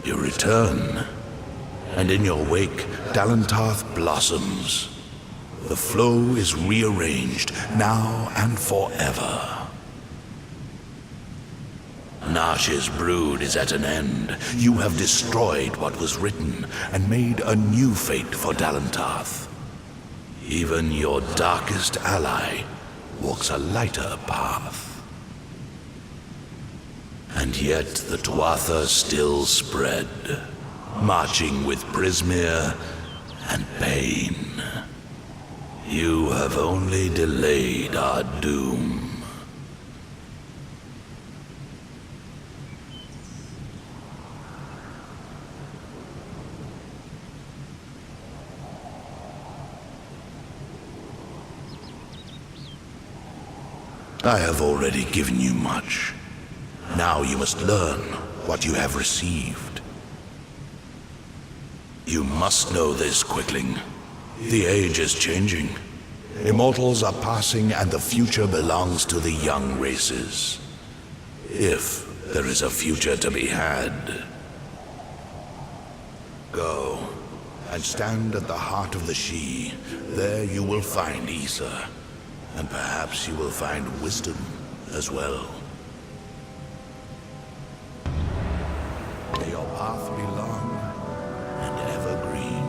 You return, and in your wake, Dalentarth blossoms. The flow is rearranged, now and forever. Nash's brood is at an end. You have destroyed what was written, and made a new fate for Dalentarth. Even your darkest ally walks a lighter path. And yet the Tuatha still spread, marching with Prismir and pain. You have only delayed our doom. I have already given you much. Now you must learn what you have received. You must know this, Quickling. The age is changing. Immortals are passing, and the future belongs to the young races. If there is a future to be had. Go, and stand at the heart of the She. There you will find Issa, and perhaps you will find wisdom as well. May your path be long and evergreen.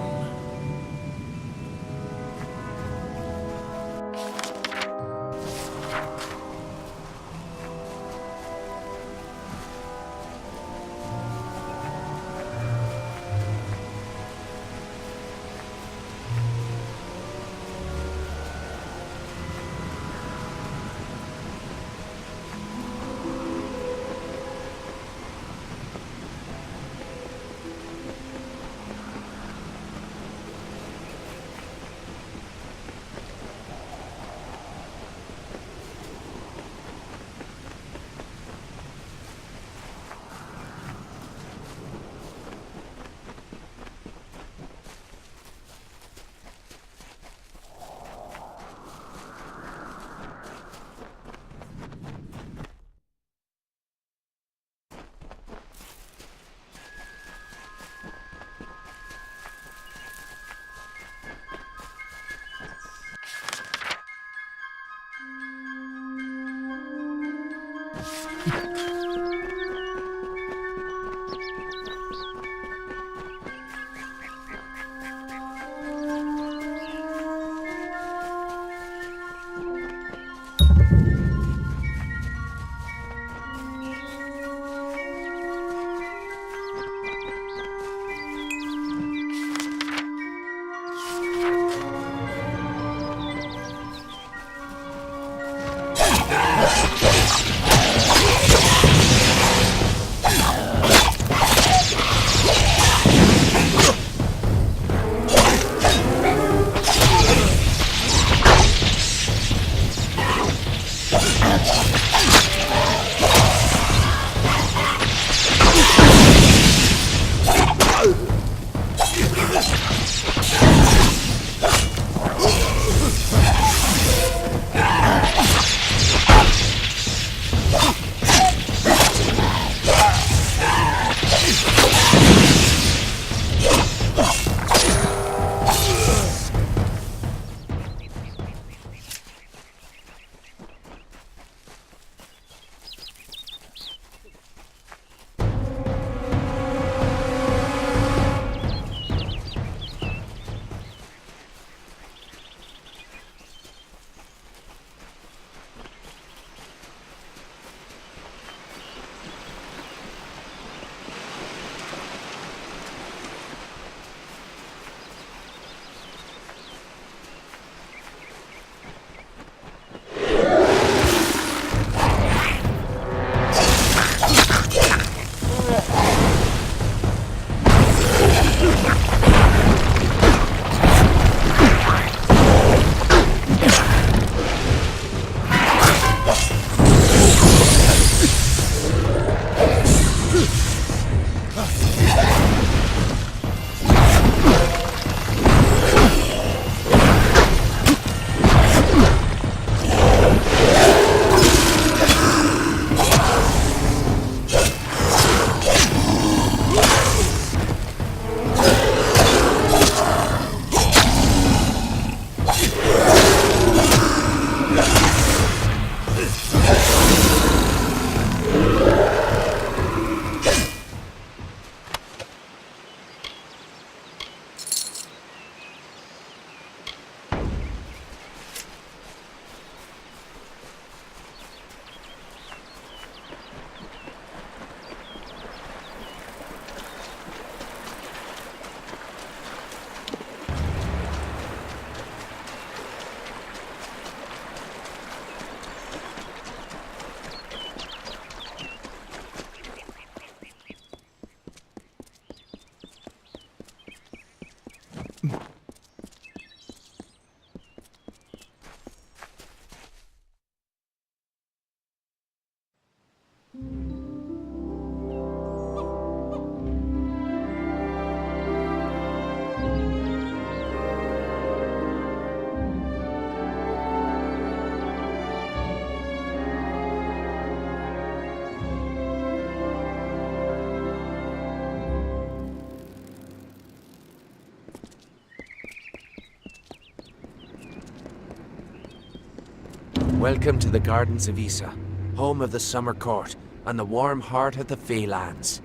Welcome to the Gardens of Issa, home of the Summer Court and the warm heart of the Feylands.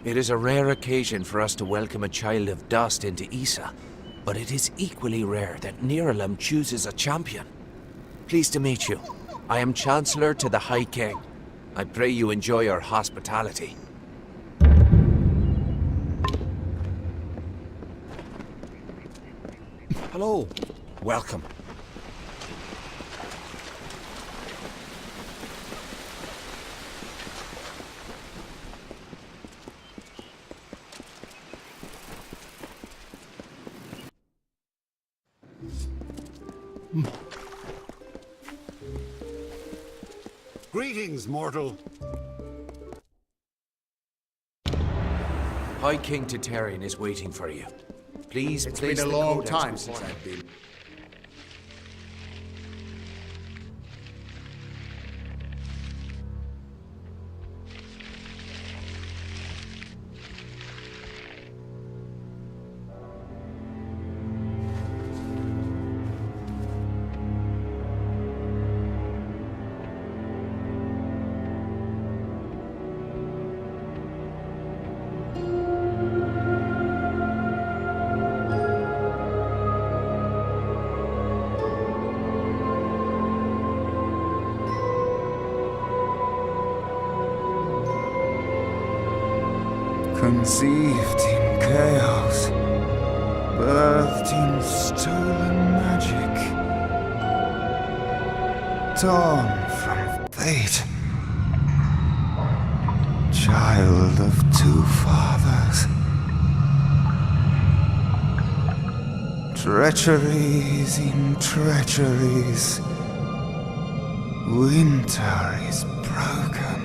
It is a rare occasion for us to welcome a child of dust into Issa, but it is equally rare that Niralim chooses a champion. Pleased to meet you. I am Chancellor to the High King. I pray you enjoy our hospitality. Hello. Welcome. Greetings, mortal. High King Tatarian is waiting for you. Please It's place been a the long codex time before since him. I've been. Conceived in chaos, birthed in stolen magic, torn from fate, child of two fathers. Treacheries in treacheries, winter is broken.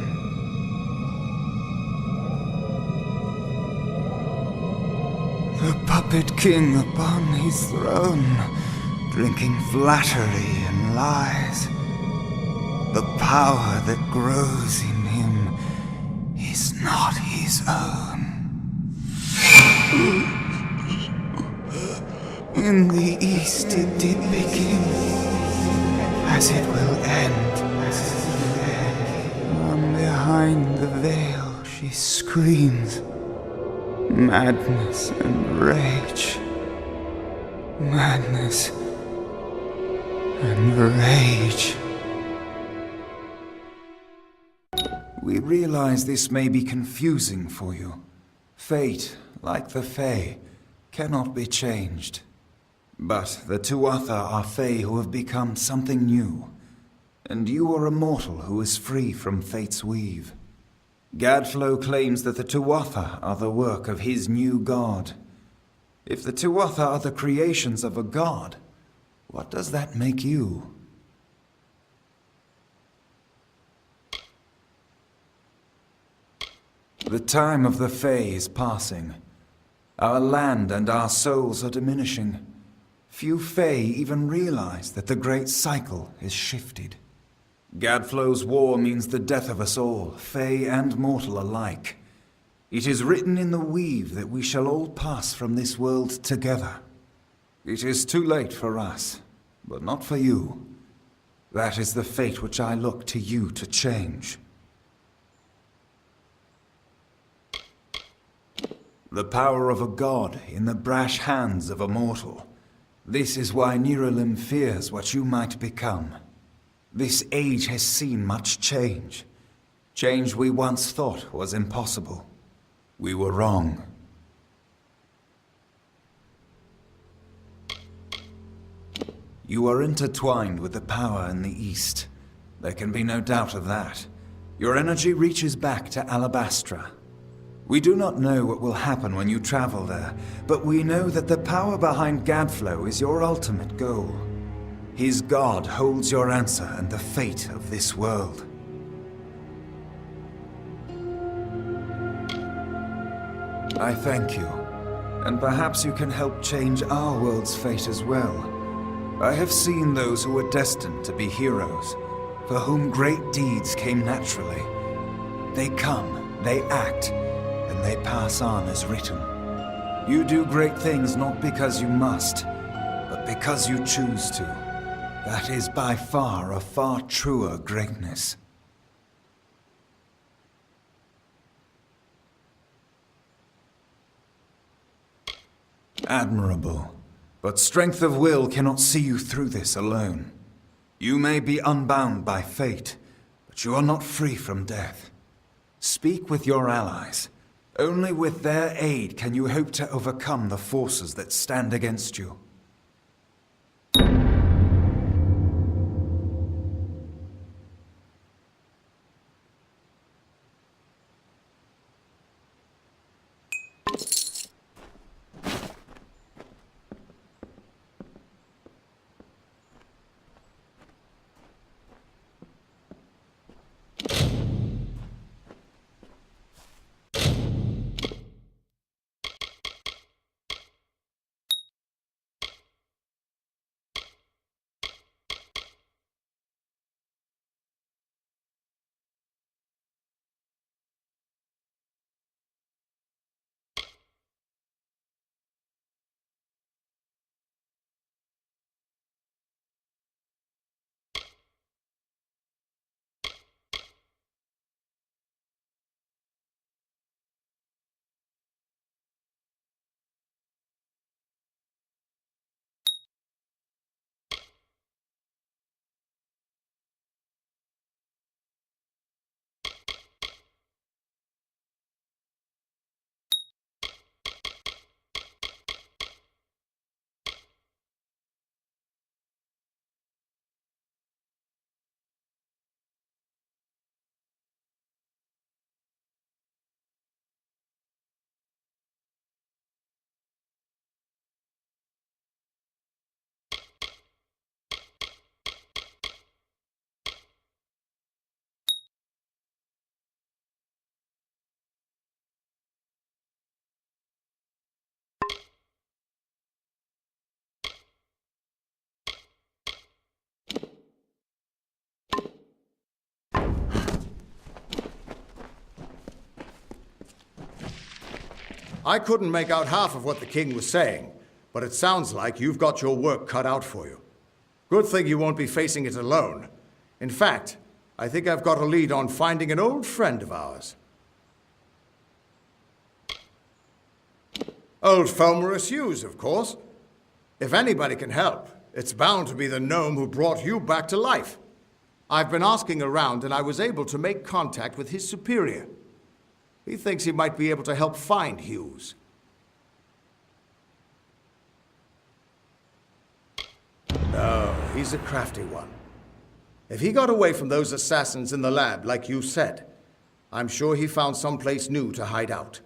The puppet king upon his throne, drinking flattery and lies. The power that grows in him is not his own. In the east it did begin, as it will end. From behind the veil she screams. Madness and rage. Madness and rage. We realize this may be confusing for you. Fate, like the Fae, cannot be changed. But the Tuatha are Fae who have become something new. And you are a mortal who is free from Fate's weave. Gadflow claims that the Tuatha are the work of his new god. If the Tuatha are the creations of a god, what does that make you? The time of the Fae is passing. Our land and our souls are diminishing. Few Fae even realize that the great cycle is shifted. Gadflow's war means the death of us all, Fae and mortal alike. It is written in the weave that we shall all pass from this world together. It is too late for us, but not for you. That is the fate which I look to you to change. The power of a god in the brash hands of a mortal. This is why Niralim fears what you might become. This age has seen much change. Change we once thought was impossible. We were wrong. You are intertwined with the power in the East. There can be no doubt of that. Your energy reaches back to Alabastra. We do not know what will happen when you travel there, but we know that the power behind Gadflow is your ultimate goal. His god holds your answer and the fate of this world. I thank you, and perhaps you can help change our world's fate as well. I have seen those who were destined to be heroes, for whom great deeds came naturally. They come, they act, and they pass on as written. You do great things not because you must, but because you choose to. That is by far a far truer greatness. Admirable. But strength of will cannot see you through this alone. You may be unbound by fate, but you are not free from death. Speak with your allies. Only with their aid can you hope to overcome the forces that stand against you. I couldn't make out half of what the king was saying, but it sounds like you've got your work cut out for you. Good thing you won't be facing it alone. In fact, I think I've got a lead on finding an old friend of ours. Old Fulmerus Hughes, of course. If anybody can help, it's bound to be the gnome who brought you back to life. I've been asking around, and I was able to make contact with his superior. He thinks he might be able to help find Hughes. No, he's a crafty one. If he got away from those assassins in the lab, like you said, I'm sure he found someplace new to hide out.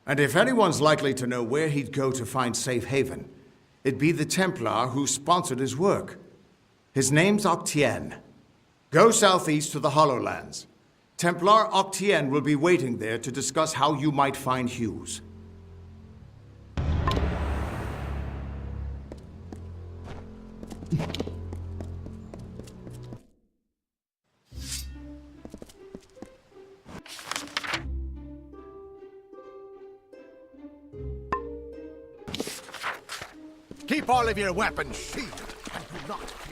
And if anyone's likely to know where he'd go to find safe haven, it'd be the Templar who sponsored his work. His name's Octien. Go southeast to the Hollowlands. Templar Octien will be waiting there to discuss how you might find Hughes. Keep all of your weapons sheathed and do not flee.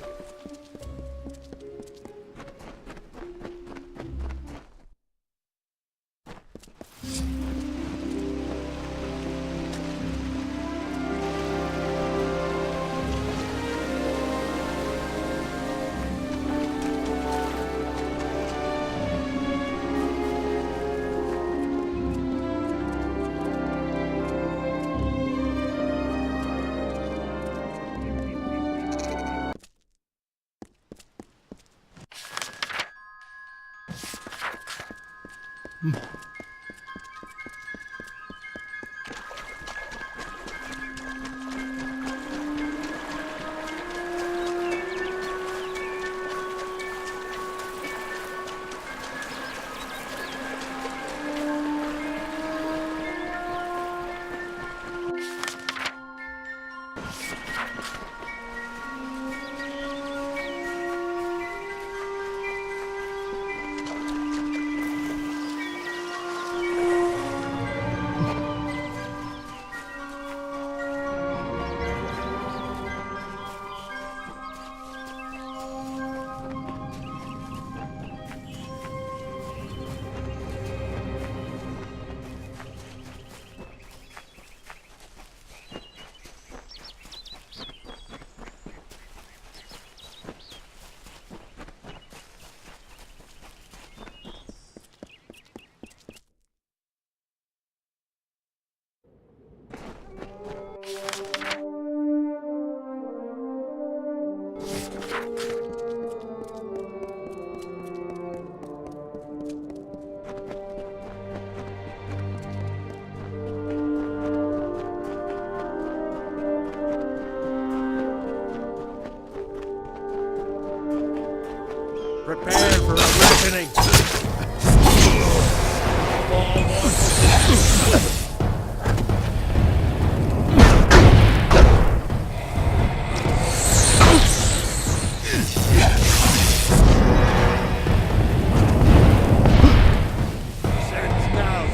Prepare for a reckoning. Sense now.